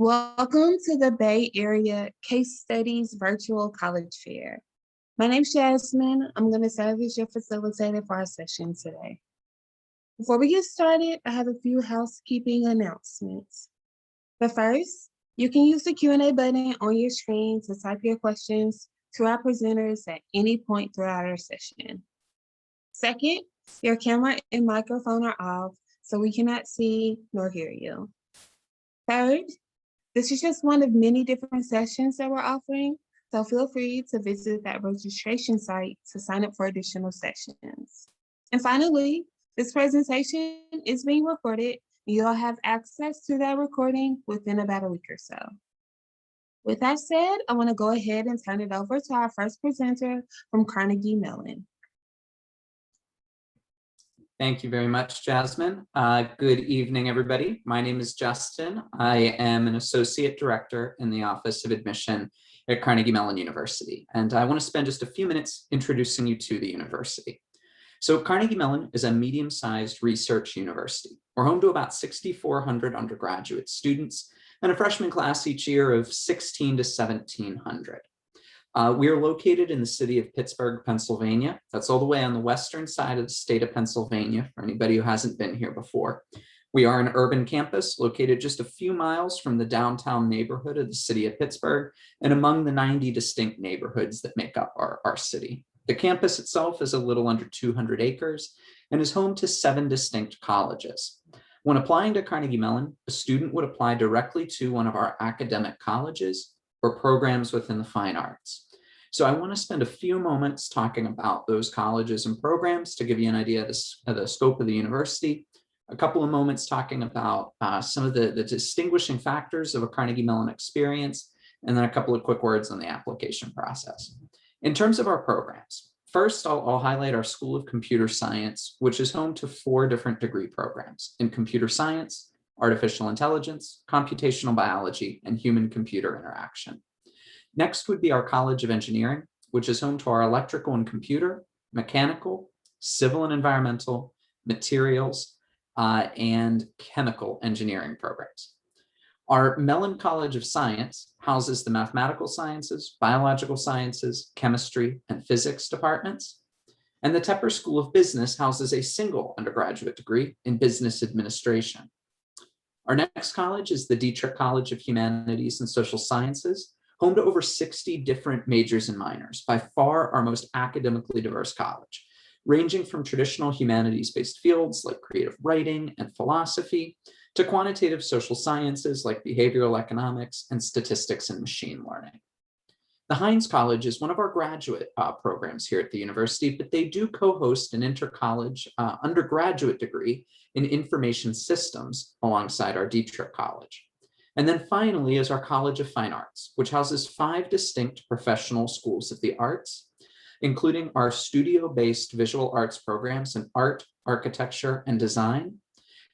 Welcome to the Bay Area Case Studies Virtual College Fair. My name is Jasmine. I'm going to serve as your facilitator for our session today. Before we get started, I have a few housekeeping announcements. The first, you can use the Q&A button on your screen to type your questions to our presenters at any point throughout our session. Second, your camera and microphone are off, so we cannot see nor hear you. Third, this is just one of many different sessions that we're offering, so feel free to visit that registration site to sign up for additional sessions. And finally, this presentation is being recorded, and you'll have access to that recording within about a week or so. With that said, I want to go ahead and turn it over to our first presenter from Carnegie Mellon. Thank you very much, Jasmine. Good evening, everybody. My name is Justin. I am an associate director in the Office of Admission at Carnegie Mellon University, and I want to spend just a few minutes introducing you to the university. So Carnegie Mellon is a medium-sized research university. We're home to about 6,400 undergraduate students and a freshman class each year of 1,600 to 1,700. We are located in the city of Pittsburgh, Pennsylvania. That's all the way on the western side of the state of Pennsylvania, for anybody who hasn't been here before. We are an urban campus located just a few miles from the downtown neighborhood of the city of Pittsburgh and among the 90 distinct neighborhoods that make up our city. The campus itself is a little under 200 acres and is home to 7 distinct colleges. When applying to Carnegie Mellon, a student would apply directly to one of our academic colleges or programs within the fine arts. So I want to spend a few moments talking about those colleges and programs to give you an idea of the scope of the university, a couple of moments talking about some of the distinguishing factors of a Carnegie Mellon experience, and then a couple of quick words on the application process. In terms of our programs, first I'll highlight our School of Computer Science, which is home to 4 different degree programs in computer science, artificial intelligence, computational biology, and human-computer interaction. Next would be our College of Engineering, which is home to our electrical and computer, mechanical, civil and environmental, materials, and chemical engineering programs. Our Mellon College of Science houses the mathematical sciences, biological sciences, chemistry, and physics departments. And the Tepper School of Business houses a single undergraduate degree in business administration. Our next college is the Pitzer College of Humanities and Social Sciences, home to over 60 different majors and minors, by far our most academically diverse college, ranging from traditional humanities-based fields like creative writing and philosophy to quantitative social sciences like behavioral economics and statistics and machine learning. The Hines College is one of our graduate programs here at the university, but they do co-host an inter-college undergraduate degree in information systems alongside our Dietrich College. And then finally is our College of Fine Arts, which houses 5 distinct professional schools of the arts, including our studio-based visual arts programs in art, architecture, and design,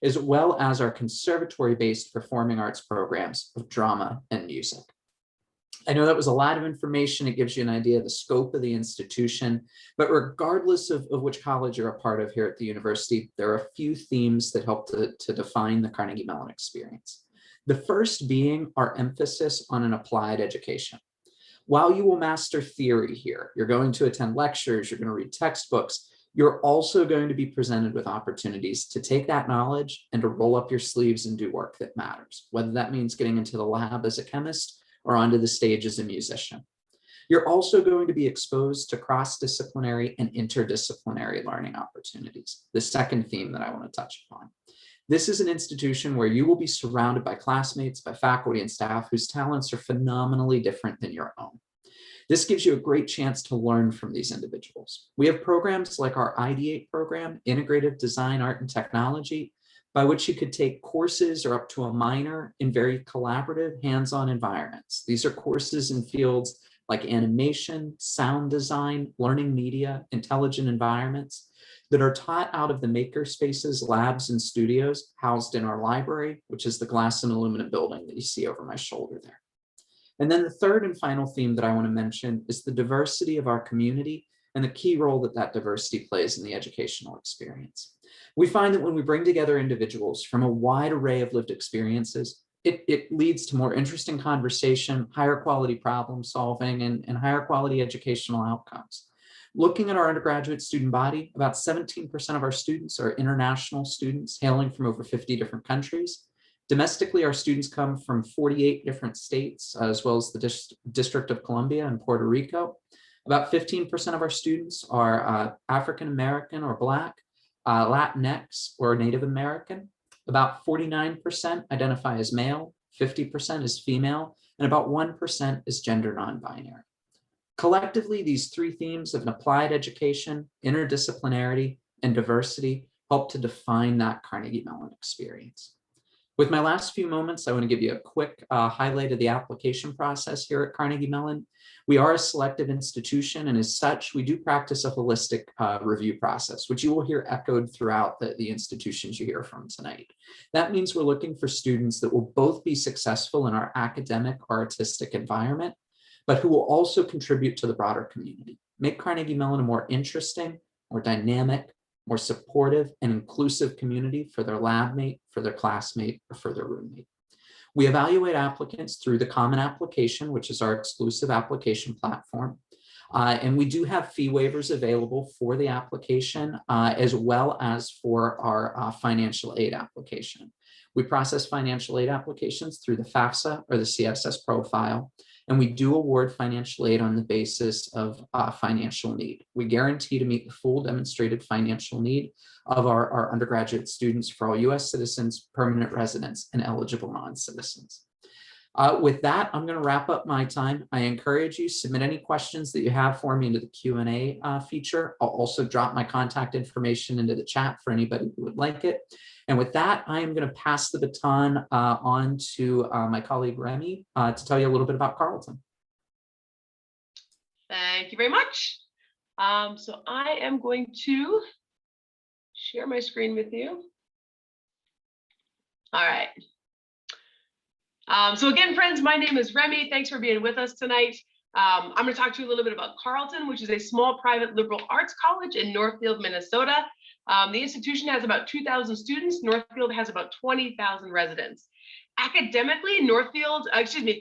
as well as our conservatory-based performing arts programs of drama and music. I know that was a lot of information. It gives you an idea of the scope of the institution, but regardless of which college you're a part of here at the university, there are a few themes that help to define the Carnegie Mellon experience. The first being our emphasis on an applied education. While you will master theory here, you're going to attend lectures, you're going to read textbooks, you're also going to be presented with opportunities to take that knowledge and to roll up your sleeves and do work that matters, whether that means getting into the lab as a chemist or onto the stage as a musician. You're also going to be exposed to cross-disciplinary and interdisciplinary learning opportunities, the second theme that I want to touch upon. This is an institution where you will be surrounded by classmates, by faculty and staff whose talents are phenomenally different than your own. This gives you a great chance to learn from these individuals. We have programs like our Ideate program, Integrative Design, Art, and Technology, by which you could take courses or up to a minor in very collaborative, hands-on environments. These are courses in fields like animation, sound design, learning media, intelligent environments that are taught out of the maker spaces, labs, and studios housed in our library, which is the glass and aluminum building that you see over my shoulder there. And then the third and final theme that I want to mention is the diversity of our community and the key role that that diversity plays in the educational experience. We find that when we bring together individuals from a wide array of lived experiences, it leads to more interesting conversation, higher quality problem solving, and higher quality educational outcomes. Looking at our undergraduate student body, about 17% of our students are international students hailing from over 50 different countries. Domestically, our students come from 48 different states, as well as the District of Columbia and Puerto Rico. About 15% of our students are African American or Black, Latinx or Native American. About 49% identify as male, 50% as female, and about 1% is gender non-binary. Collectively, these three themes of an applied education, interdisciplinarity, and diversity help to define that Carnegie Mellon experience. With my last few moments, I want to give you a quick highlight of the application process here at Carnegie Mellon. We are a selective institution, and as such, we do practice a holistic review process, which you will hear echoed throughout the institutions you hear from tonight. That means we're looking for students that will both be successful in our academic or artistic environment, but who will also contribute to the broader community, make Carnegie Mellon a more interesting, more dynamic, more supportive and inclusive community for their lab mate, for their classmate, or for their roommate. We evaluate applicants through the Common Application, which is our exclusive application platform. And we do have fee waivers available for the application, as well as for our financial aid application. We process financial aid applications through the FAFSA or the CSS profile, and we do award financial aid on the basis of financial need. We guarantee to meet the full demonstrated financial need of our undergraduate students for all US citizens, permanent residents, and eligible non-citizens. With that, I'm going to wrap up my time. I encourage you, submit any questions that you have for me into the Q&A feature. I'll also drop my contact information into the chat for anybody who would like it. And with that, I am going to pass the baton on to my colleague Remy to tell you a little bit about Carleton. Thank you very much. So I am going to share my screen with you. All right. So again, friends, my name is Remy. Thanks for being with us tonight. I'm going to talk to you a little bit about Carleton, which is a small private liberal arts college in Northfield, Minnesota. The institution has about 2,000 students. Northfield has about 20,000 residents. Academically,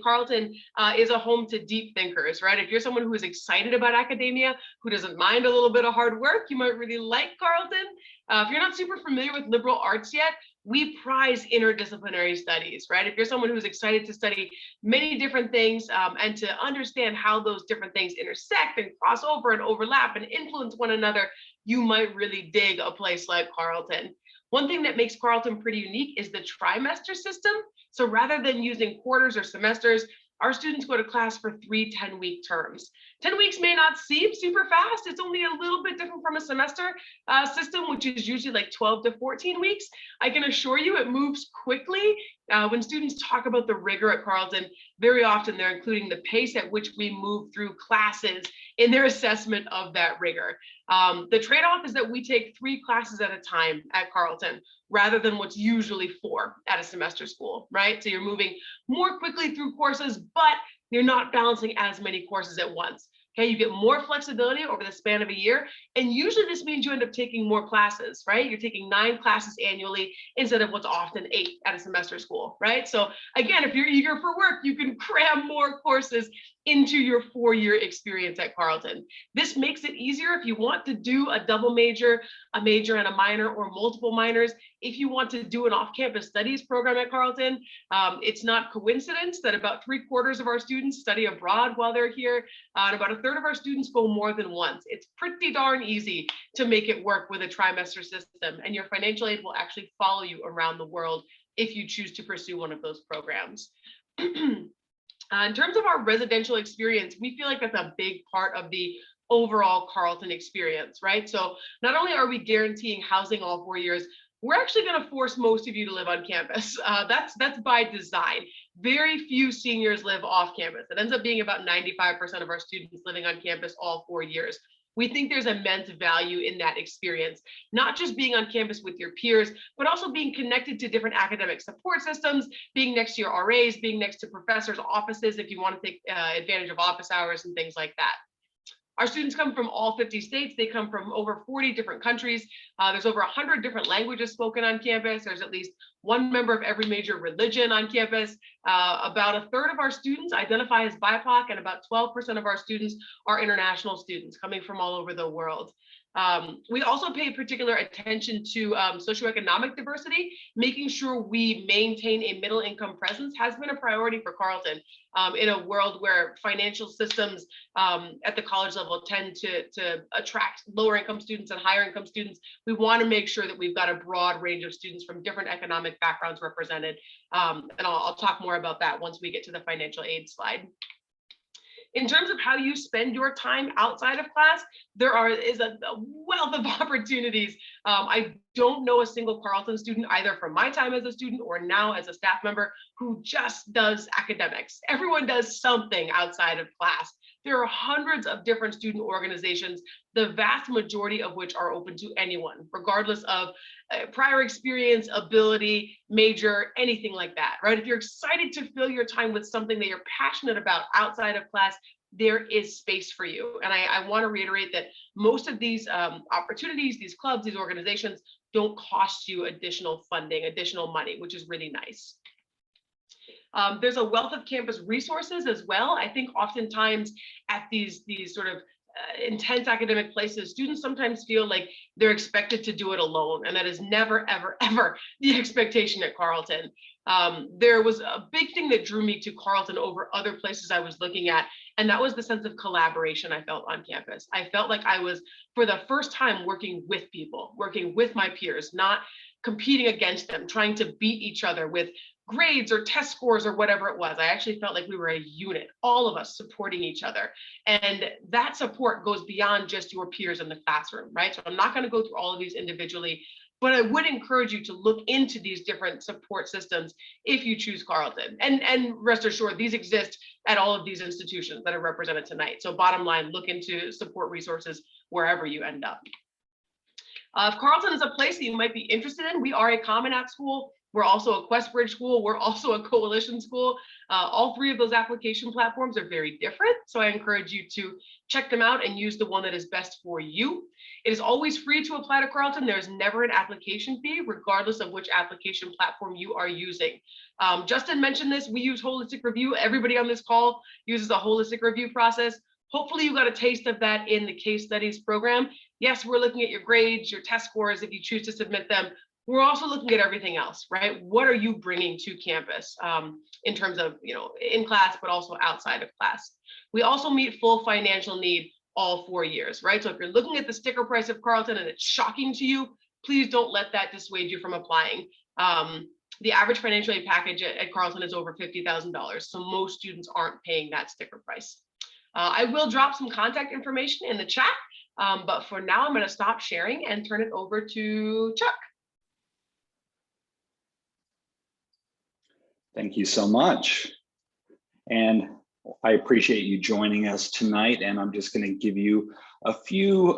Carleton is a home to deep thinkers, right? If you're someone who is excited about academia, who doesn't mind a little bit of hard work, you might really like Carleton. If you're not super familiar with liberal arts yet, we prize interdisciplinary studies, right? If you're someone who's excited to study many different things and to understand how those different things intersect and cross over and overlap and influence one another, you might really dig a place like Carleton. One thing that makes Carleton pretty unique is the trimester system. So rather than using quarters or semesters, our students go to class for 3 10-week terms. 10 weeks may not seem super fast. It's only a little bit different from a semester system, which is usually like 12 to 14 weeks. I can assure you it moves quickly. When students talk about the rigor at Carleton, very often they're including the pace at which we move through classes in their assessment of that rigor. The trade-off is that we take 3 classes at a time at Carleton, rather than what's usually 4 at a semester school, right? So you're moving more quickly through courses, but you're not balancing as many courses at once. Okay, you get more flexibility over the span of a year. And usually this means you end up taking more classes, right? You're taking 9 classes annually instead of what's often 8 at a semester school, right? So again, if you're eager for work, you can cram more courses into your 4-year experience at Carleton. This makes it easier if you want to do a double major, a major and a minor, or multiple minors. If you want to do an off-campus studies program at Carleton, it's not coincidence that about 3/4 of our students study abroad while they're here, and about 1/3 of our students go more than once. It's pretty darn easy to make it work with a trimester system, and your financial aid will actually follow you around the world if you choose to pursue one of those programs. In terms of our residential experience, we feel like that's a big part of the overall Carleton experience, right? So not only are we guaranteeing housing all 4 years, we're actually going to force most of you to live on campus. That's by design. Very few seniors live off campus. It ends up being about 95% of our students living on campus all 4 years. We think there's immense value in that experience, not just being on campus with your peers, but also being connected to different academic support systems, being next to your RAs, being next to professors' offices if you want to take advantage of office hours and things like that. Our students come from all 50 states. They come from over 40 different countries. There's over 100 different languages spoken on campus. There's at least one member of every major religion on campus. About a third of our students identify as BIPOC, and about 12% of our students are international students coming from all over the world. We also pay particular attention to socioeconomic diversity. Making sure we maintain a middle income presence has been a priority for Carleton in a world where financial systems at the college level tend to attract lower income students and higher income students. We want to make sure that we've got a broad range of students from different economic backgrounds represented. And I'll talk more about that once we get to the financial aid slide. In terms of how you spend your time outside of class, there is a wealth of opportunities. I don't know a single Carleton student, either from my time as a student or now as a staff member, who just does academics. Everyone does something outside of class. There are hundreds of different student organizations, the vast majority of which are open to anyone, regardless of prior experience, ability, major, anything like that, right? If you're excited to fill your time with something that you're passionate about outside of class, there is space for you. And I want to reiterate that most of these opportunities, these clubs, these organizations don't cost you additional funding, additional money, which is really nice. There's a wealth of campus resources as well. I think oftentimes at these sort of intense academic places, students sometimes feel like they're expected to do it alone, and that is never, ever, ever the expectation at Carleton. There was a big thing that drew me to Carleton over other places I was looking at, and that was the sense of collaboration I felt on campus. I felt like I was, for the first time, working with people, working with my peers, not competing against them, trying to beat each other with grades or test scores or whatever it was. I actually felt like we were a unit, all of us supporting each other. And that support goes beyond just your peers in the classroom, right? So I'm not going to go through all of these individually, but I would encourage you to look into these different support systems if you choose Carleton. And rest assured, these exist at all of these institutions that are represented tonight. So bottom line, look into support resources wherever you end up. If Carleton is a place that you might be interested in, we are a Common App school. We're also a QuestBridge school. We're also a coalition school. All three of those application platforms are very different. So I encourage you to check them out and use the one that is best for you. It is always free to apply to Carleton. There's never an application fee, regardless of which application platform you are using. Justin mentioned this. We use holistic review. Everybody on this call uses a holistic review process. Hopefully you got a taste of that in the case studies program. Yes, we're looking at your grades, your test scores, if you choose to submit them. We're also looking at everything else, right? What are you bringing to campus in terms of, in class, but also outside of class? We also meet full financial need all 4 years, right? So if you're looking at the sticker price of Carleton and it's shocking to you, please don't let that dissuade you from applying. The average financial aid package at Carleton is over $50,000. So most students aren't paying that sticker price. I will drop some contact information in the chat, but for now, I'm going to stop sharing and turn it over to Chuck. Thank you so much. And I appreciate you joining us tonight. And I'm just going to give you a few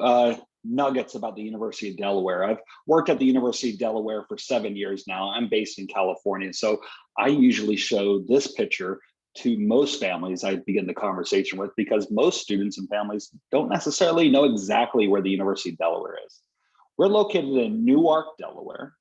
nuggets about the University of Delaware. I've worked at the University of Delaware for 7 years now. I'm based in California. So I usually show this picture to most families I begin the conversation with, because most students and families don't necessarily know exactly where the University of Delaware is. We're located in Newark, Delaware,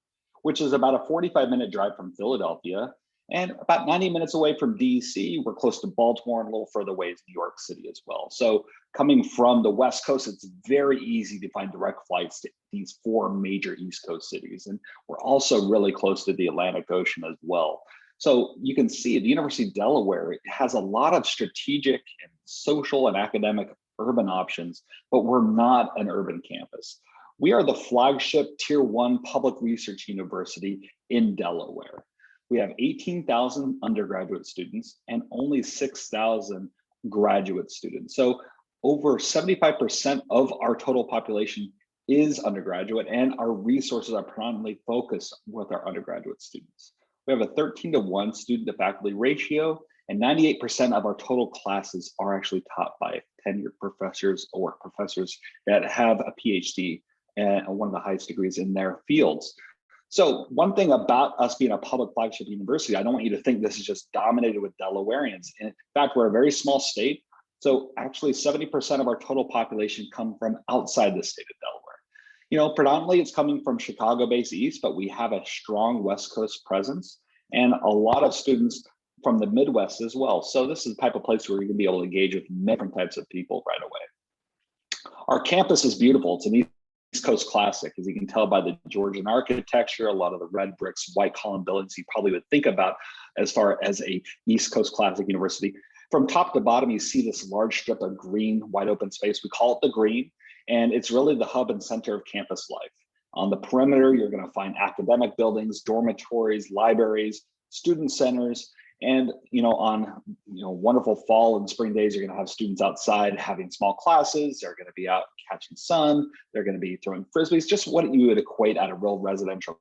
which is about a 45-minute drive from Philadelphia, and about 90 minutes away from DC. We're close to Baltimore, and a little further away is New York City as well. So coming from the West Coast, it's very easy to find direct flights to these 4 major East Coast cities. And we're also really close to the Atlantic Ocean as well. So you can see the University of Delaware has a lot of strategic and social and academic urban options, but we're not an urban campus. We are the flagship Tier 1 public research university in Delaware. We have 18,000 undergraduate students and only 6,000 graduate students. So over 75% of our total population is undergraduate, and our resources are predominantly focused with our undergraduate students. We have a 13-to-1 student to faculty ratio, and 98% of our total classes are actually taught by tenured professors or professors that have a PhD and one of the highest degrees in their fields. So one thing about us being a public flagship university, I don't want you to think this is just dominated with Delawareans. In fact, we're a very small state. So actually 70% of our total population come from outside the state of Delaware. You know, predominantly it's coming from Chicago-based east, but we have a strong West Coast presence and a lot of students from the Midwest as well. So this is the type of place where you're gonna be able to engage with different types of people right away. Our campus is beautiful. It's an East Coast classic, as you can tell by the Georgian architecture, a lot of the red bricks, white column buildings you probably would think about as far as a East Coast classic university. From top to bottom, you see this large strip of green, wide open space. We call it the green, and it's really the hub and center of campus life. On the perimeter, you're going to find academic buildings, dormitories, libraries, student centers, and on wonderful fall and spring days, you're going to have students outside having small classes. They're going to be out catching sun. They're going to be throwing frisbees, just what you would equate at a real residential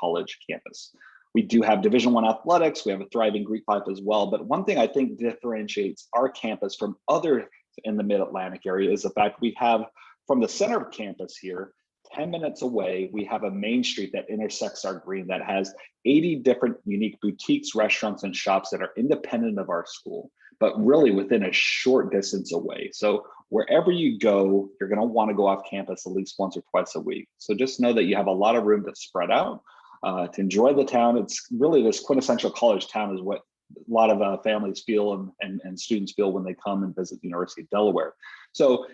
college campus. We do have Division I athletics. We have a thriving Greek life as well. But one thing I think differentiates our campus from others in the Mid-Atlantic area is the fact we have, from the center of campus here, 10 minutes away, we have a main street that intersects our green that has 80 different unique boutiques, restaurants, and shops that are independent of our school, but really within a short distance away. So wherever you go, you're going to want to go off campus at least once or twice a week. So just know that you have a lot of room to spread out, to enjoy the town. It's really this quintessential college town is what a lot of families feel and students feel when they come and visit the University of Delaware. So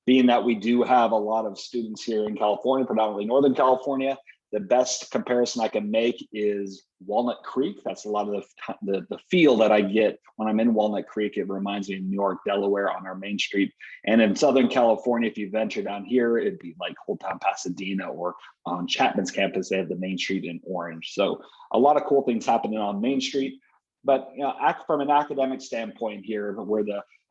being that we do have a lot of students here in California, predominantly Northern California, the best comparison I can make is Walnut Creek. That's a lot of the feel that I get when I'm in Walnut Creek. It reminds me of New York, Delaware on our main street. And in Southern California, if you venture down here, it'd be like Old Town Pasadena, or on Chapman's campus, they have the main street in Orange. So a lot of cool things happening on Main Street. But from an academic standpoint here, we're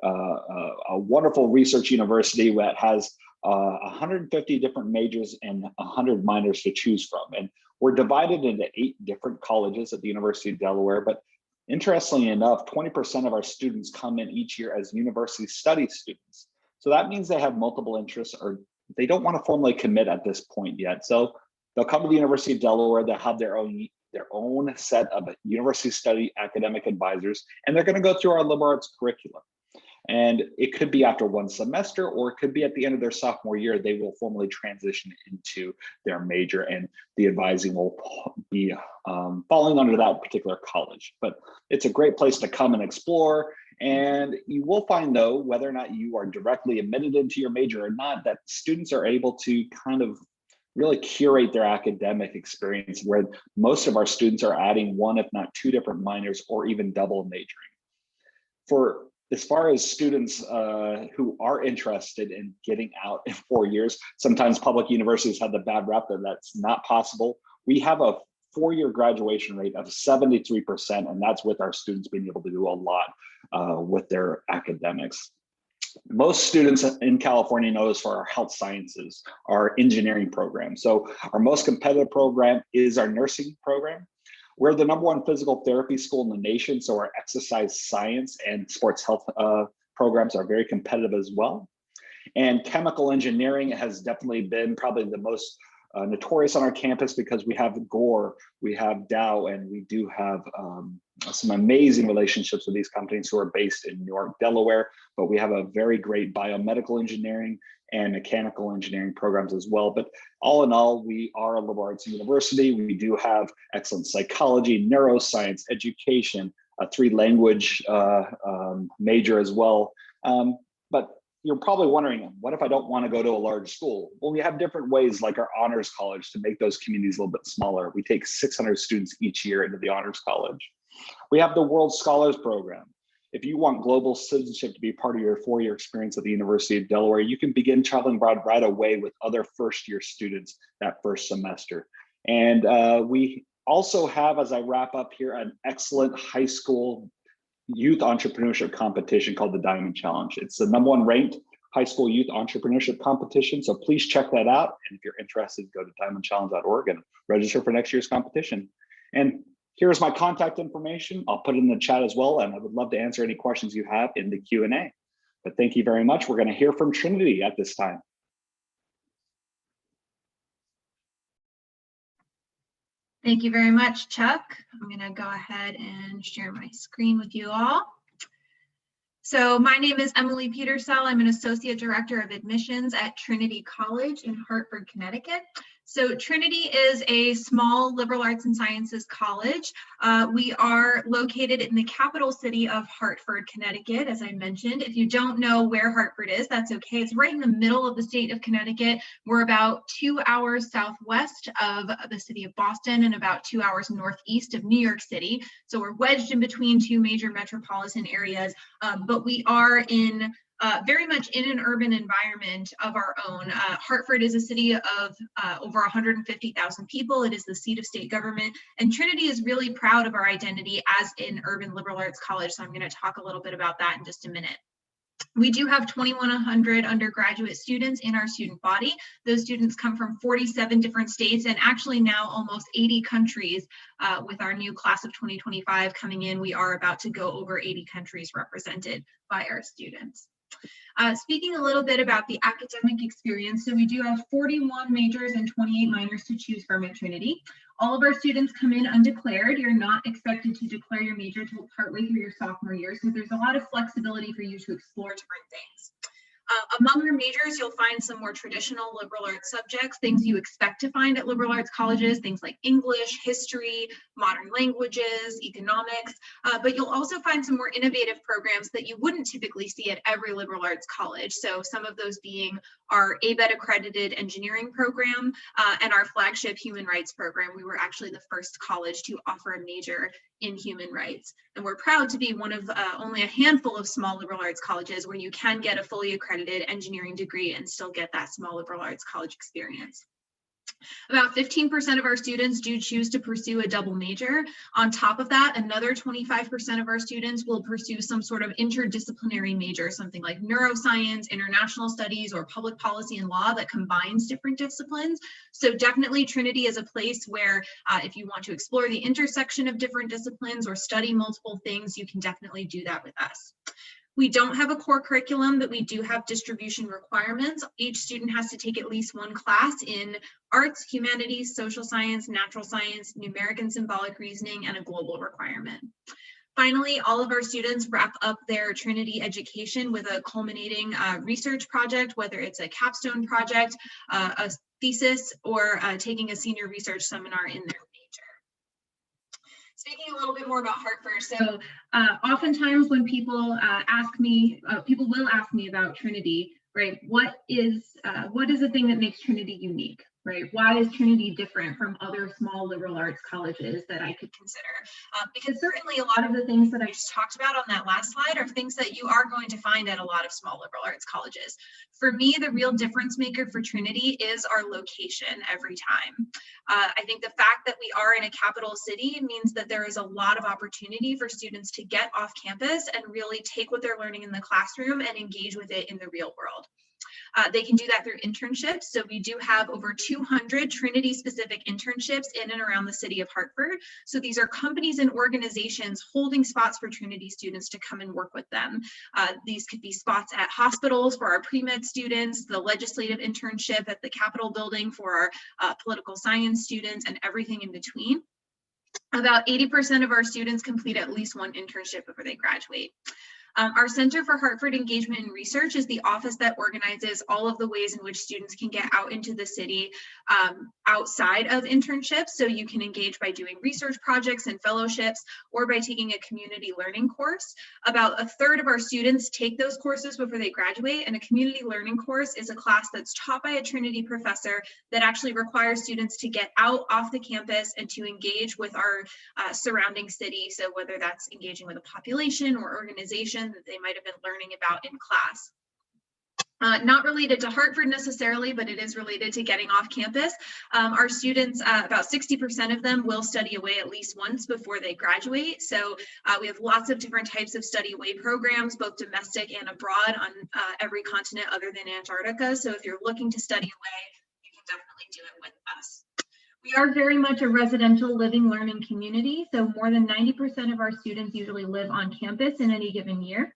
a wonderful research university that has 150 different majors and 100 minors to choose from. And we're divided into 8 different colleges at the University of Delaware. But interestingly enough, 20% of our students come in each year as university study students. So that means they have multiple interests, or they don't want to formally commit at this point yet. So they'll come to the University of Delaware, they'll have their own set of university study academic advisors, and they're going to go through our liberal arts curriculum. And it could be after one semester, or it could be at the end of their sophomore year, they will formally transition into their major, and the advising will be falling under that particular college. But it's a great place to come and explore. And you will find, though, whether or not you are directly admitted into your major or not, that students are able to kind of really curate their academic experience, where most of our students are adding 1, if not 2 different minors, or even double majoring. As far as students who are interested in getting out in 4 years, sometimes public universities have the bad rep that that's not possible. We have a 4-year graduation rate of 73%, and that's with our students being able to do a lot with their academics. Most students in California know us for our health sciences, our engineering program. So our most competitive program is our nursing program. We're the #1 physical therapy school in the nation, so our exercise science and sports health programs are very competitive as well. And chemical engineering has definitely been probably the most notorious on our campus, because we have Gore, we have Dow, and we do have some amazing relationships with these companies who are based in New York, Delaware, but we have a very great biomedical engineering and mechanical engineering programs as well. But all in all, we are a liberal arts university. We do have excellent psychology, neuroscience, education, a 3-language major as well. But you're probably wondering, what if I don't want to go to a large school? Well, we have different ways, like our honors college, to make those communities a little bit smaller. We take 600 students each year into the honors college. We have the World Scholars Program. If you want global citizenship to be part of your 4-year experience at the University of Delaware, you can begin traveling abroad right away with other first-year students that first semester. And we also have, as I wrap up here, an excellent high school youth entrepreneurship competition called the Diamond Challenge. It's the #1 ranked high school youth entrepreneurship competition. So please check that out. And if you're interested, go to diamondchallenge.org and register for next year's competition. And here's my contact information. I'll put it in the chat as well. And I would love to answer any questions you have in the Q&A. But thank you very much. We're going to hear from Trinity at this time. Thank you very much, Chuck. I'm going to go ahead and share my screen with you all. So my name is Emily Petersell. I'm an Associate Director of Admissions at Trinity College in Hartford, Connecticut. So Trinity is a small liberal arts and sciences college. We are located in the capital city of Hartford, Connecticut, as I mentioned. If you don't know where Hartford is, that's okay. It's right in the middle of the state of Connecticut. We're about 2 hours southwest of the city of Boston and about 2 hours northeast of New York City. So we're wedged in between two major metropolitan areas, but we are in very much in an urban environment of our own. Hartford is a city of over 150,000 people. It is the seat of state government, and Trinity is really proud of our identity as an urban liberal arts college. So I'm going to talk a little bit about that in just a minute. We do have 2,100 undergraduate students in our student body. Those students come from 47 different states and actually now almost 80 countries. With our new class of 2025 coming in, we are about to go over 80 countries represented by our students. Speaking a little bit about the academic experience, so we do have 41 majors and 28 minors to choose from at Trinity. All of our students come in undeclared. You're not expected to declare your major until partway through your sophomore year, so there's a lot of flexibility for you to explore different things. Among our majors, you'll find some more traditional liberal arts subjects, things you expect to find at liberal arts colleges, things like English, history, modern languages, economics, but you'll also find some more innovative programs that you wouldn't typically see at every liberal arts college. So some of those being our ABET accredited engineering program and our flagship human rights program. We were actually the first college to offer a major in human rights. And we're proud to be one of only a handful of small liberal arts colleges where you can get a fully accredited engineering degree and still get that small liberal arts college experience. About 15% of our students do choose to pursue a double major. On top of that, another 25% of our students will pursue some sort of interdisciplinary major, something like neuroscience, international studies, or public policy and law that combines different disciplines. So definitely Trinity is a place where if you want to explore the intersection of different disciplines or study multiple things, you can definitely do that with us. We don't have a core curriculum, but we do have distribution requirements. Each student has to take at least one class in arts, humanities, social science, natural science, numeric and symbolic reasoning, and a global requirement. Finally, all of our students wrap up their Trinity education with a culminating research project, whether it's a capstone project, a thesis, or taking a senior research seminar in their major. Speaking a little bit more about Hartford, so oftentimes when people ask me, people will ask me about Trinity, right? What is the thing that makes Trinity unique, right? Why is Trinity different from other small liberal arts colleges that I could consider? Because certainly a lot of the things that I just talked about on that last slide are things that you are going to find at a lot of small liberal arts colleges. For me, the real difference maker for Trinity is our location every time. I think the fact that we are in a capital city means that there is a lot of opportunity for students to get off campus and really take what they're learning in the classroom and engage with it in the real world. They can do that through internships. So we do have over 200 Trinity-specific internships in and around the city of Hartford. So these are companies and organizations holding spots for Trinity students to come and work with them. These could be spots at hospitals for our pre-med students, the legislative internship at the Capitol building for our political science students, and everything in between. About 80% of our students complete at least one internship before they graduate. Our Center for Hartford Engagement and Research is the office that organizes all of the ways in which students can get out into the city outside of internships. So you can engage by doing research projects and fellowships or by taking a community learning course. About a third of our students take those courses before they graduate, and a community learning course is a class that's taught by a Trinity professor that actually requires students to get out off the campus and to engage with our surrounding city. So whether that's engaging with a population or organization that they might have been learning about in class. Not related to Hartford necessarily, but it is related to getting off campus. Our students, about 60% of them will study away at least once before they graduate. So we have lots of different types of study away programs, both domestic and abroad on every continent other than Antarctica. So if you're looking to study away, you can definitely do it with us. We are very much a residential living learning community. So more than 90% of our students usually live on campus in any given year.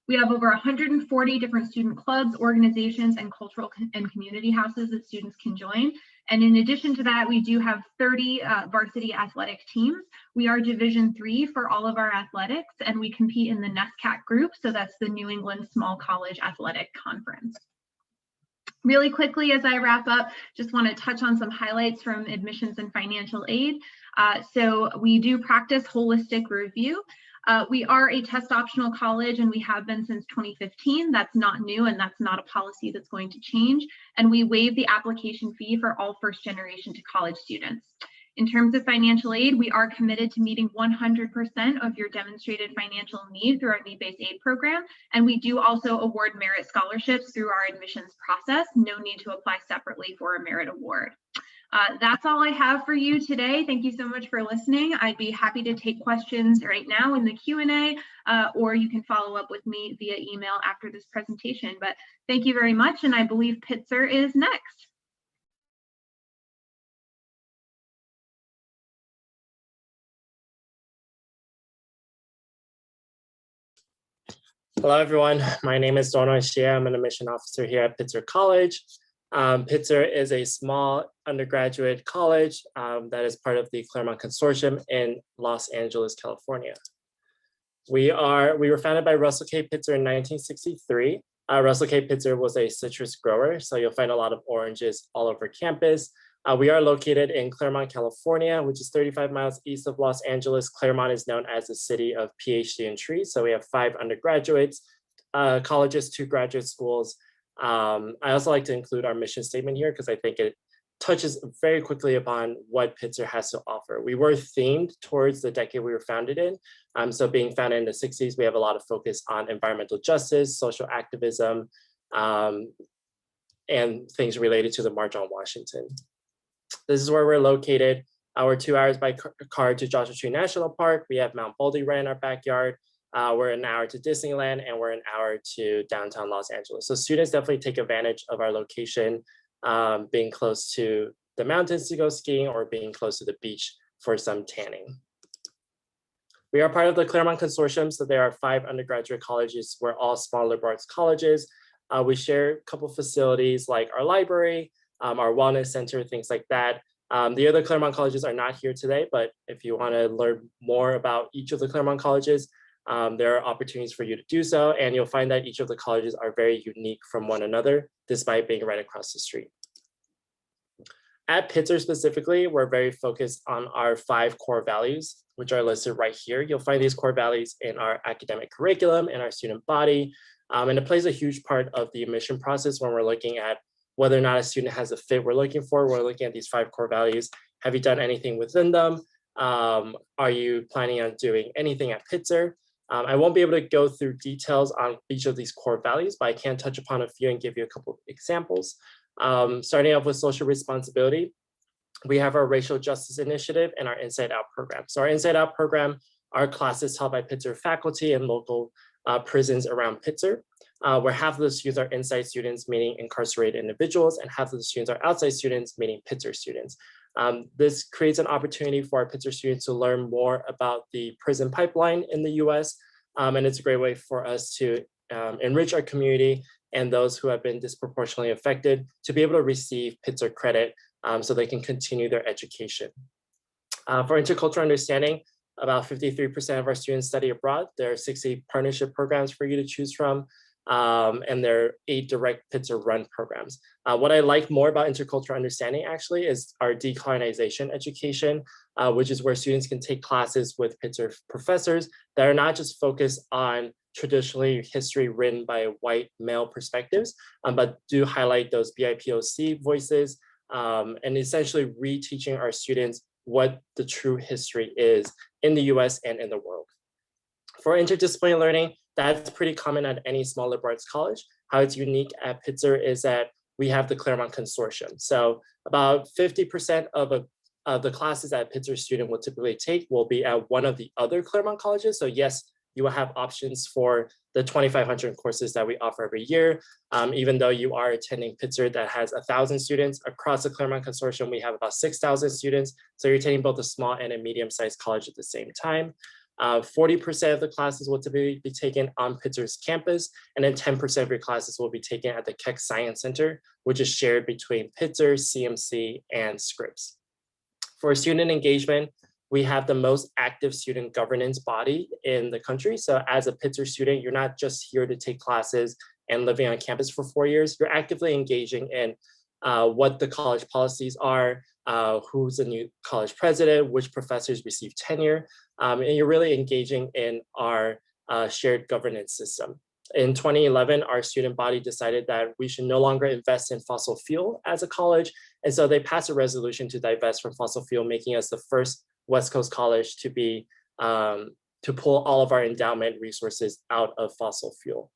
We have over 140 different student clubs, organizations, and cultural and community houses that students can join. And in addition to that, we do have 30 varsity athletic teams. We are Division III for all of our athletics, and we compete in the NESCAC group. So that's the New England Small College Athletic Conference. Really quickly, as I wrap up, just want to touch on some highlights from admissions and financial aid. So we do practice holistic review. We are a test optional college, and we have been since 2015. That's not new, and that's not a policy that's going to change. And we waive the application fee for all first generation to college students. In terms of financial aid, we are committed to meeting 100% of your demonstrated financial need through our need-based aid program. And we do also award merit scholarships through our admissions process. No need to apply separately for a merit award. That's all I have for you today. Thank you so much for listening. I'd be happy to take questions right now in the Q&A, or you can follow up with me via email after this presentation. But thank you very much, and I believe Pitzer is next. Hello, everyone. My name is Donald Xie. I'm an admission officer here at Pitzer College. Pitzer is a small undergraduate college that is part of the Claremont Consortium in Los Angeles, California. We were founded by Russell K. Pitzer in 1963. Russell K. Pitzer was a citrus grower, so you'll find a lot of oranges all over campus. We are located in Claremont, California, which is 35 miles east of Los Angeles. Claremont is known as the city of PhD and trees. So we have 5 undergraduates, colleges, 2 graduate schools. I also like to include our mission statement here because I think it touches very quickly upon what Pitzer has to offer. We were themed towards the decade we were founded in. So being founded in the 60s, we have a lot of focus on environmental justice, social activism, and things related to the March on Washington. This is where we're located. We're 2 hours by car to Joshua Tree National Park. We have Mount Baldy right in our backyard. We're an hour to Disneyland, and we're an hour to downtown Los Angeles. So students definitely take advantage of our location, being close to the mountains to go skiing or being close to the beach for some tanning. We are part of the Claremont Consortium, so there are 5 undergraduate colleges. We're all small liberal arts colleges. We share a couple facilities like our library, our wellness center, things like that. The other Claremont colleges are not here today, but if you want to learn more about each of the Claremont colleges, there are opportunities for you to do so, and you'll find that each of the colleges are very unique from one another, despite being right across the street. At Pitzer specifically, we're very focused on our 5 core values, which are listed right here. You'll find these core values in our academic curriculum, in our student body, and it plays a huge part of the admission process when we're looking at whether or not a student has a fit we're looking for. We're looking at these 5 core values. Have you done anything within them? Are you planning on doing anything at Pitzer? I won't be able to go through details on each of these core values, but I can touch upon a few and give you a couple of examples. Starting off with social responsibility, we have our racial justice initiative and our Inside Out program. So our Inside Out program are classes taught by Pitzer faculty and local prisons around Pitzer, where half of the students are inside students, meaning incarcerated individuals, and half of the students are outside students, meaning Pitzer students. This creates an opportunity for our Pitzer students to learn more about the prison pipeline in the US, and it's a great way for us to enrich our community and those who have been disproportionately affected to be able to receive Pitzer credit so they can continue their education. For intercultural understanding, about 53% of our students study abroad. There are 60 partnership programs for you to choose from, and there are 8 direct Pitzer run programs. What I like more about intercultural understanding actually is our decolonization education, which is where students can take classes with Pitzer professors that are not just focused on traditionally history written by white male perspectives, but do highlight those BIPOC voices and essentially reteaching our students what the true history is in the US and in the world. For interdisciplinary learning, that's pretty common at any small liberal arts college. How it's unique at Pitzer is that we have the Claremont Consortium. So about 50% of the classes that a Pitzer student will typically take will be at one of the other Claremont colleges. So yes, you will have options for the 2,500 courses that we offer every year. Even though you are attending Pitzer that has 1,000 students, across the Claremont Consortium, we have about 6,000 students. So you're attending both a small and a medium-sized college at the same time. 40% of the classes will typically be taken on Pitzer's campus, and then 10% of your classes will be taken at the Keck Science Center, which is shared between Pitzer, CMC, and Scripps. For student engagement, we have the most active student governance body in the country. So as a Pitzer student, you're not just here to take classes and living on campus for 4 years, you're actively engaging in what the college policies are, who's the new college president, which professors receive tenure, and you're really engaging in our shared governance system. In 2011, our student body decided that we should no longer invest in fossil fuel as a college, and so they passed a resolution to divest from fossil fuel, making us the first West Coast college to be to pull all of our endowment resources out of fossil fuel.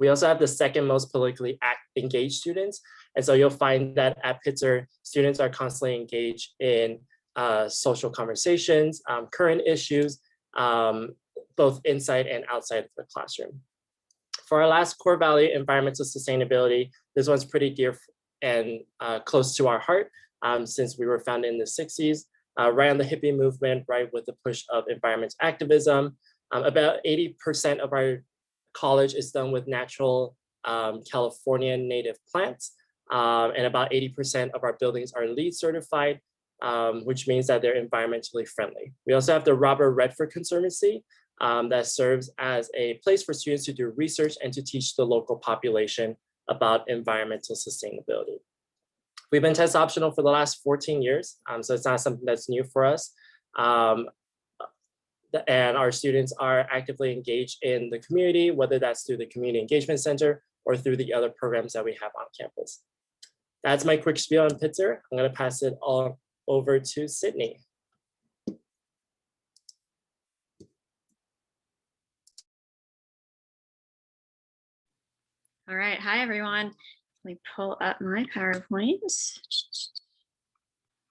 We also have the second most politically engaged students. And so you'll find that at Pitzer, students are constantly engaged in social conversations, current issues, both inside and outside of the classroom. For our last core value, environmental sustainability, this one's pretty dear and close to our heart since we were founded in the 60s, right on the hippie movement, right with the push of environmental activism. About 80% of our college is done with natural Californian native plants. And about 80% of our buildings are LEED certified, which means that they're environmentally friendly. We also have the Robert Redford Conservancy that serves as a place for students to do research and to teach the local population about environmental sustainability. We've been test optional for the last 14 years, so it's not something that's new for us. And our students are actively engaged in the community, whether that's through the Community Engagement Center or through the other programs that we have on campus. That's my quick spiel on Pitzer. I'm going to pass it all over to Sydney. All right, hi everyone. Let me pull up my PowerPoint.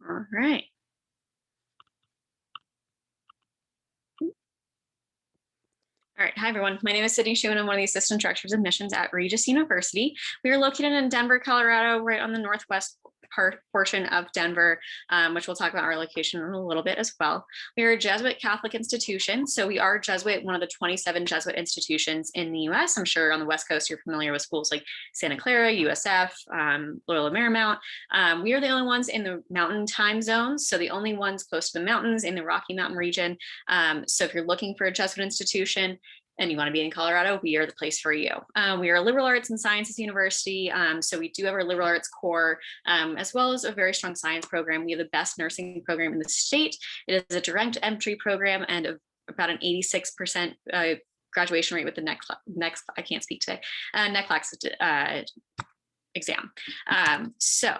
All right. All right, hi everyone. My name is Sydney Shu and I'm one of the assistant directors of admissions at Regis University. We are located in Denver, Colorado, right on the northwest portion of Denver, which we'll talk about our location in a little bit as well. We are a Jesuit Catholic institution, so we are Jesuit, one of the 27 Jesuit institutions in the US. I'm sure on the West Coast you're familiar with schools like Santa Clara, USF, Loyola Marymount. We are the only ones in the mountain time zones, so the only ones close to the mountains in the Rocky Mountain region. So if you're looking for a Jesuit institution, and you want to be in Colorado, we are the place for you. We are a liberal arts and sciences university, so we do have our liberal arts core, as well as a very strong science program. We have the best nursing program in the state. It is a direct entry program and about an 86% graduation rate with the next I can't speak today, NCLEX exam. So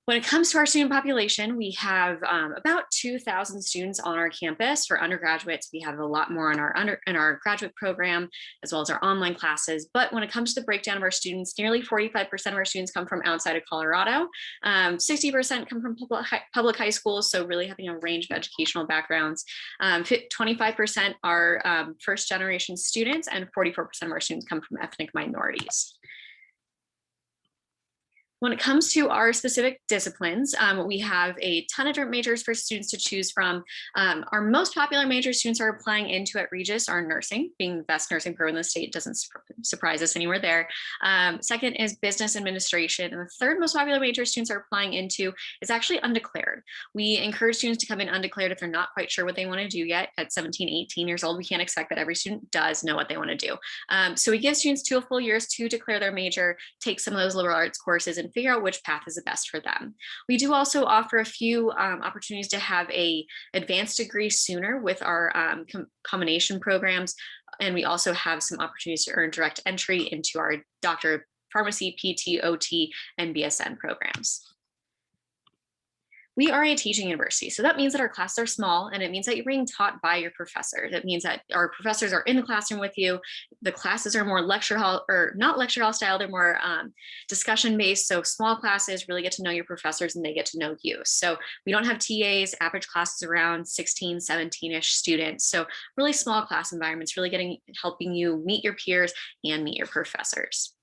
when it comes to our student population, we have about 2,000 students on our campus. For undergraduates, we have a lot more in our graduate program, as well as our online classes. But when it comes to the breakdown of our students, nearly 45% of our students come from outside of Colorado. 60% come from public high schools, so really having a range of educational backgrounds. 25% are first generation students, and 44% of our students come from ethnic minorities. When it comes to our specific disciplines, we have a ton of different majors for students to choose from. Our most popular major students are applying into at Regis are nursing, being the best nursing program in the state doesn't surprise us anywhere there. Second is business administration. And the third most popular major students are applying into is actually undeclared. We encourage students to come in undeclared if they're not quite sure what they want to do yet. At 17, 18 years old, we can't expect that every student does know what they want to do. So we give students 2 full years to declare their major, take some of those liberal arts courses, and figure out which path is the best for them. We do also offer a few opportunities to have a advanced degree sooner with our combination programs. And we also have some opportunities to earn direct entry into our Doctor of Pharmacy, PT, OT, and BSN programs. We are a teaching university, so that means that our classes are small, and it means that you're being taught by your professors. It means that our professors are in the classroom with you. The classes are more lecture hall, or not lecture hall style, they're more discussion based. So small classes really get to know your professors and they get to know you. So we don't have TAs, average classes around 16, 17-ish students. So really small class environments, really helping you meet your peers and meet your professors.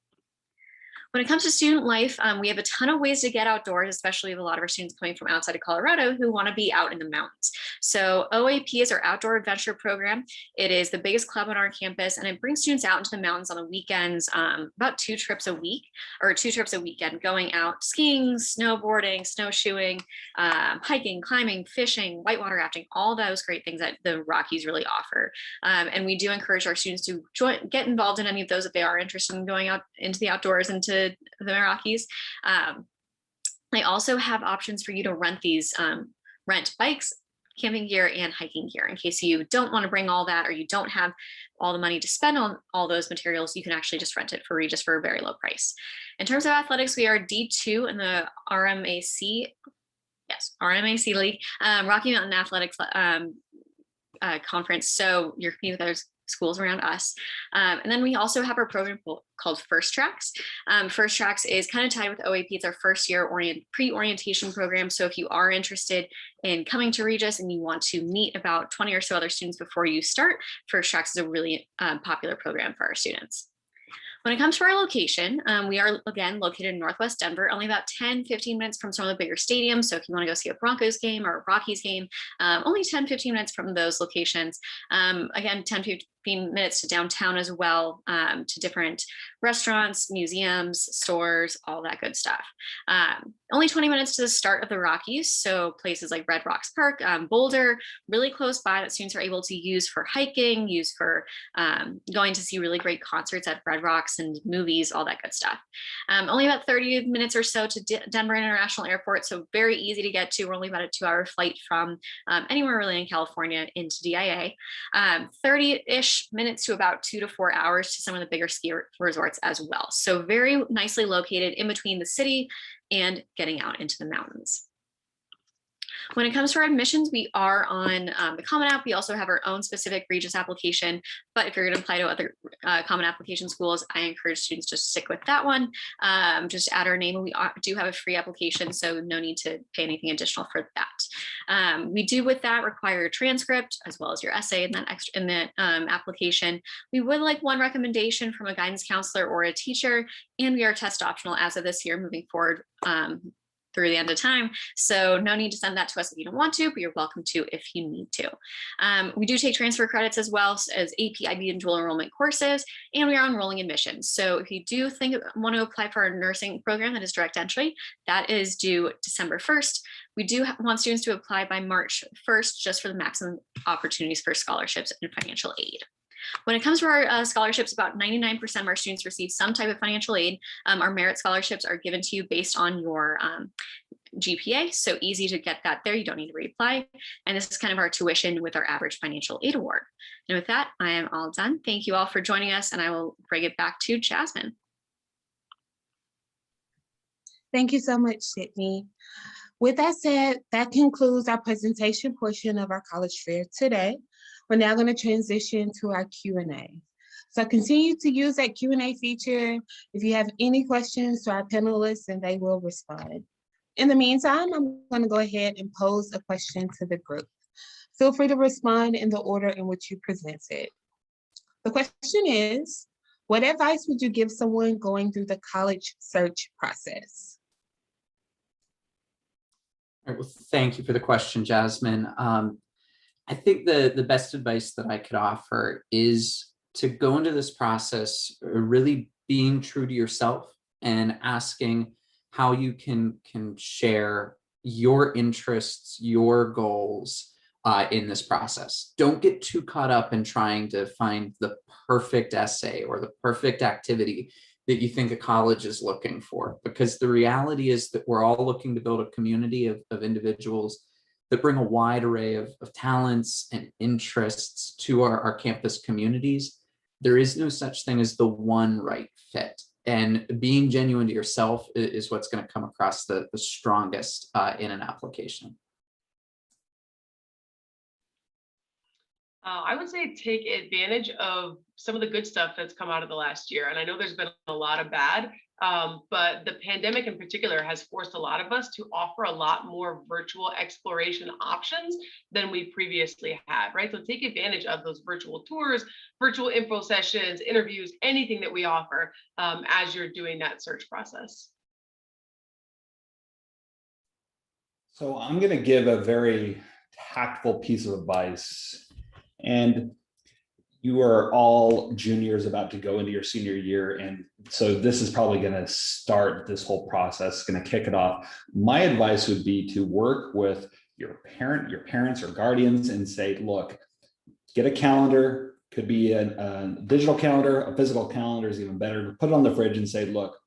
When it comes to student life, we have a ton of ways to get outdoors, especially with a lot of our students coming from outside of Colorado who want to be out in the mountains. So OAP is our outdoor adventure program. It is the biggest club on our campus, and it brings students out into the mountains on the weekends, about 2 trips a week or 2 trips a weekend, going out skiing, snowboarding, snowshoeing, hiking, climbing, fishing, whitewater rafting, all those great things that the Rockies really offer. And we do encourage our students to get involved in any of those if they are interested in going out into the outdoors, into the Rockies. They also have options for you to rent rent bikes, camping gear, and hiking gear. In case you don't want to bring all that, or you don't have all the money to spend on all those materials, you can actually just rent it for Regis for a very low price. In terms of athletics, we are D2 in the RMAC, RMAC League, Rocky Mountain Athletics Conference. So you're competing with other schools around us. And then we also have our program called First Tracks. First Tracks is kind of tied with OAP. It's our first year pre-orientation program. So if you are interested in coming to Regis and you want to meet about 20 or so other students before you start, First Tracks is a really popular program for our students. When it comes to our location, we are, again, located in Northwest Denver, only about 10-15 minutes from some of the bigger stadiums. So if you want to go see a Broncos game or a Rockies game, only 10-15 minutes from those locations. Again, 10-15 minutes to downtown as well, to different restaurants, museums, stores, all that good stuff. Only 20 minutes to the start of the Rockies. So places like Red Rocks Park, Boulder, really close by that students are able to use for hiking, use for going to see really great concerts at Red Rocks and movies, all that good stuff. Only about 30 minutes or so to Denver International Airport. So very easy to get to. We're only about a 2-hour flight from anywhere really in California into DIA. 30-ish minutes to about 2 to 4 hours to some of the bigger ski resorts as well. So very nicely located in between the city and getting out into the mountains. When it comes to our admissions, we are on the Common App. We also have our own specific Regis application, but if you're going to apply to other Common Application schools, I encourage students to stick with that one. Just add our name, and we do have a free application, so no need to pay anything additional for that. We do with that require a transcript as well as your essay in that application. We would like one recommendation from a guidance counselor or a teacher, and we are test optional as of this year moving forward through the end of time. So no need to send that to us if you don't want to, but you're welcome to if you need to. We do take transfer credits as well as AP, IB, and dual enrollment courses, and we are on rolling admissions. So if you do want to apply for our nursing program that is direct entry, that is due December 1st. We do want students to apply by March 1st, just for the maximum opportunities for scholarships and financial aid. When it comes to our scholarships, about 99% of our students receive some type of financial aid. Our merit scholarships are given to you based on your GPA, so easy to get that there. You don't need to reapply. And this is kind of our tuition with our average financial aid award. And with that, I am all done. Thank you all for joining us, and I will bring it back to Jasmine. Thank you so much, Sydney. With that said, that concludes our presentation portion of our college fair today. We're now going to transition to our Q&A. So continue to use that Q&A feature if you have any questions to our panelists, and they will respond. In the meantime, I'm going to go ahead and pose a question to the group. Feel free to respond in the order in which you presented. The question is, what advice would you give someone going through the college search process? All right, well, thank you for the question, Jasmine. I think the best advice that I could offer is to go into this process really being true to yourself and asking how you can share your interests, your goals in this process. Don't get too caught up in trying to find the perfect essay or the perfect activity that you think a college is looking for, because the reality is that we're all looking to build a community of individuals that bring a wide array of talents and interests to our campus communities. There is no such thing as the one right fit. And being genuine to yourself is what's going to come across the strongest in an application. I would say take advantage of some of the good stuff that's come out of the last year. And I know there's been a lot of bad, but the pandemic in particular has forced a lot of us to offer a lot more virtual exploration options than we previously had, right? So take advantage of those virtual tours, virtual info sessions, interviews, anything that we offer as you're doing that search process. So I'm going to give a very tactful piece of advice. And you are all juniors about to go into your senior year. And so this is probably going to start this whole process, going to kick it off. My advice would be to work with your parents or guardians and say, look, get a calendar, could be a digital calendar, a physical calendar is even better. Put it on the fridge and say, look,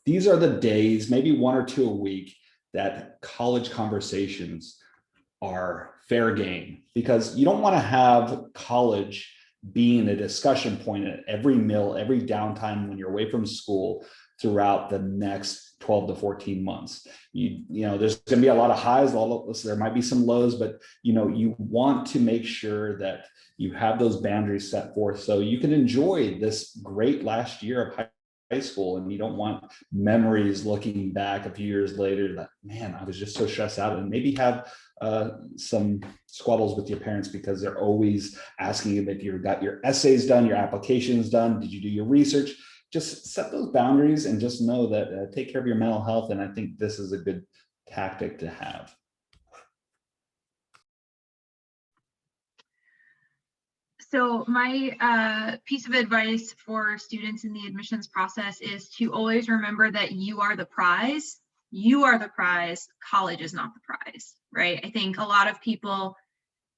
these are the days, maybe 1 or 2 a week, that college conversations are fair game, because you don't want to have college being a discussion point at every meal, every downtime when you're away from school throughout the next 12 to 14 months. You know, there's going to be a lot of highs, there might be some lows, but you want to make sure that you have those boundaries set forth so you can enjoy this great last year of high school, and you don't want memories looking back a few years later that, man, I was just so stressed out, and maybe have some squabbles with your parents because they're always asking you if you've got your essays done, your applications done, did you do your research? Just set those boundaries and just know that take care of your mental health. And I think this is a good tactic to have. So my piece of advice for students in the admissions process is to always remember that you are the prize. You are the prize. College is not the prize, right? I think a lot of people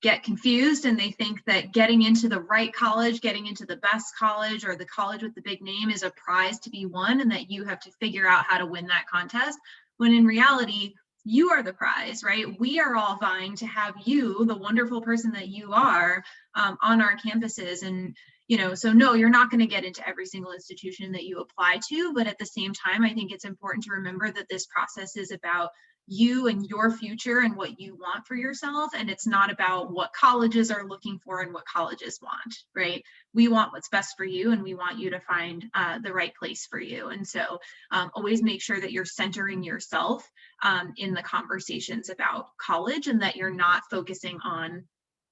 get confused and they think that getting into the right college, getting into the best college or the college with the big name is a prize to be won, and that you have to figure out how to win that contest, when in reality, you are the prize, right? We are all vying to have you, the wonderful person that you are, on our campuses. And, so no, you're not going to get into every single institution that you apply to. But at the same time, I think it's important to remember that this process is about you and your future and what you want for yourself. And it's not about what colleges are looking for and what colleges want, right? We want what's best for you, and we want you to find the right place for you. And so always make sure that you're centering yourself in the conversations about college, and that you're not focusing on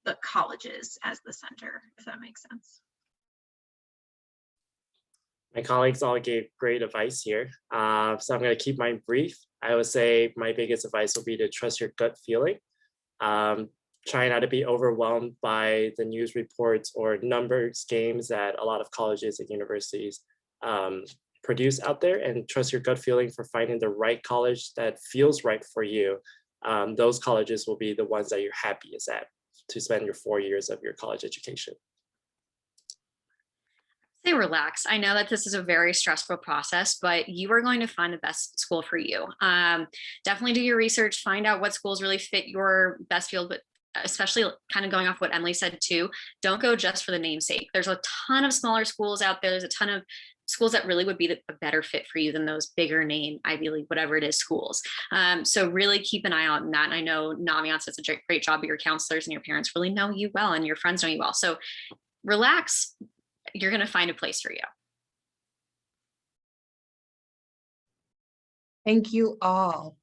the colleges as the center, if that makes sense. My colleagues all gave great advice here. So I'm going to keep mine brief. I would say my biggest advice will be to trust your gut feeling. Try not to be overwhelmed by the news reports or numbers games that a lot of colleges and universities produce out there, and trust your gut feeling for finding the right college that feels right for you. Those colleges will be the ones that you're happiest at to spend your 4 years of your college education. Say relax. I know that this is a very stressful process, but you are going to find the best school for you. Definitely do your research, find out what schools really fit your best field, but especially kind of going off what Emily said too, don't go just for the namesake. There's a ton of smaller schools out there. There's a ton of schools that really would be a better fit for you than those bigger name, Ivy League, whatever it is, schools. So really keep an eye out on that. And I know Naviance does a great job, but your counselors and your parents really know you well, and your friends know you well. So relax. You're going to find a place for you. Thank you all.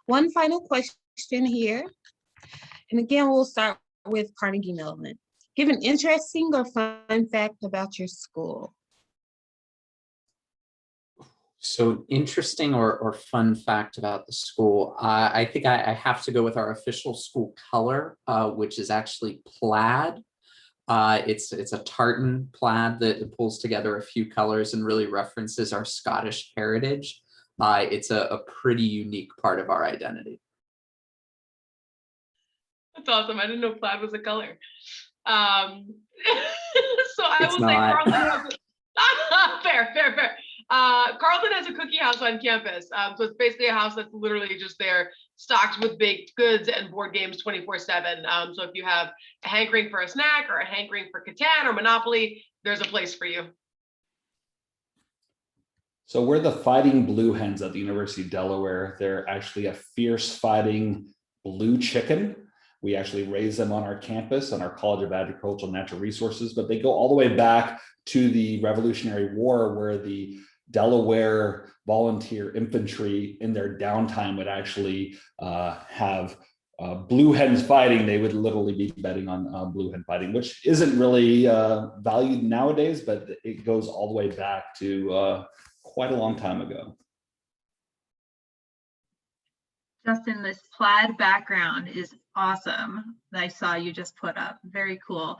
One final question here. And again, we'll start with Carnegie Mellon. Give an interesting or fun fact about your school. So interesting or fun fact about the school. I think I have to go with our official school color, which is actually plaid. It's a tartan plaid that pulls together a few colors and really references our Scottish heritage. It's a pretty unique part of our identity. That's awesome. I didn't know plaid was a color. So I will say Carlton has fair. Carlton has a cookie house on campus. So it's basically a house that's literally just there, stocked with baked goods and board games 24/7. So if you have a hankering for a snack or a hankering for Catan or Monopoly, there's a place for you. So we're the Fighting Blue Hens at the University of Delaware. They're actually a fierce fighting blue chicken. We actually raise them on our campus, on our College of Agricultural and Natural Resources, but they go all the way back to the Revolutionary War, where the Delaware volunteer infantry in their downtime would actually have blue hens fighting. They would literally be betting on blue hen fighting, which isn't really valued nowadays, but it goes all the way back to quite a long time ago. Justin, this plaid background is awesome. I saw you just put up. Very cool.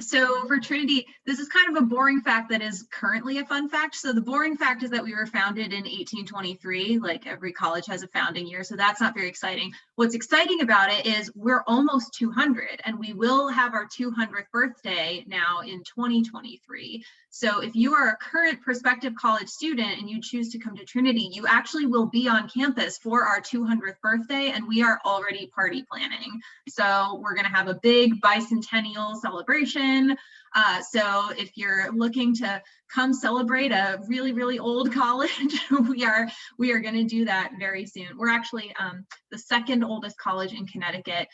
So for Trinity, this is kind of a boring fact that is currently a fun fact. So the boring fact is that we were founded in 1823. Like every college has a founding year, so that's not very exciting. What's exciting about it is we're almost 200, and we will have our 200th birthday now in 2023. So if you are a current prospective college student and you choose to come to Trinity, you actually will be on campus for our 200th birthday, and we are already party planning. So we're going to have a big bicentennial celebration. So if you're looking to come celebrate a really, really old college, we are going to do that very soon. We're actually the second oldest college in Connecticut.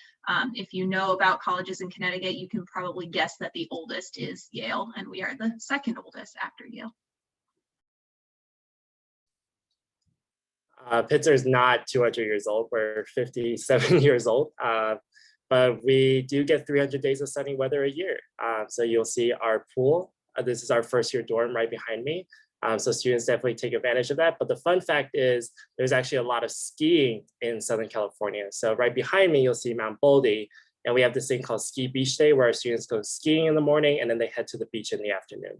If you know about colleges in Connecticut, you can probably guess that the oldest is Yale, and we are the second oldest after Yale. Pitzer is not 200 years old. We're 57 years old. But we do get 300 days of sunny weather a year. So you'll see our pool. This is our first year dorm right behind me. So students definitely take advantage of that. But the fun fact is there's actually a lot of skiing in Southern California. So right behind me, you'll see Mount Baldy. And we have this thing called Ski Beach Day, where our students go skiing in the morning and then they head to the beach in the afternoon.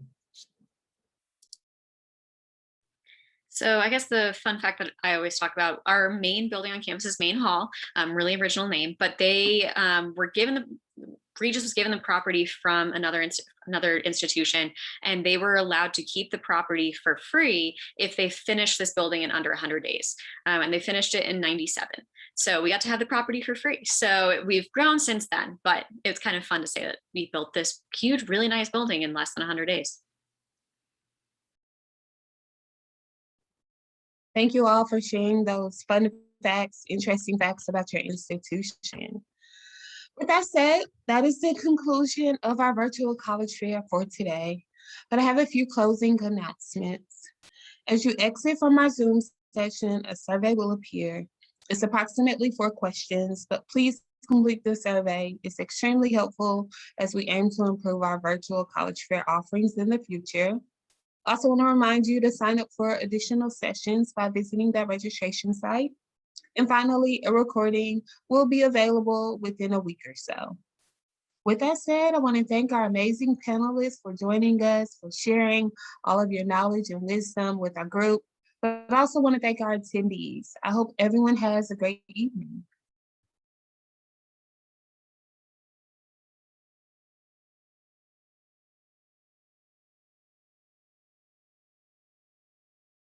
So I guess the fun fact that I always talk about, our main building on campus is Main Hall, really original name, but they were given Regis was given the property from another institution, and they were allowed to keep the property for free if they finished this building in under 100 days. And they finished it in 97. So we got to have the property for free. So we've grown since then, but it's kind of fun to say that we built this huge, really nice building in less than 100 days. Thank you all for sharing those fun facts, interesting facts about your institution. With that said, that is the conclusion of our virtual college fair for today. But I have a few closing announcements. As you exit from our Zoom session, a survey will appear. It's approximately 4 questions, but please complete the survey. It's extremely helpful as we aim to improve our virtual college fair offerings in the future. I also want to remind you to sign up for additional sessions by visiting that registration site. And finally, a recording will be available within a week or so. With that said, I want to thank our amazing panelists for joining us, for sharing all of your knowledge and wisdom with our group. But I also want to thank our attendees. I hope everyone has a great evening.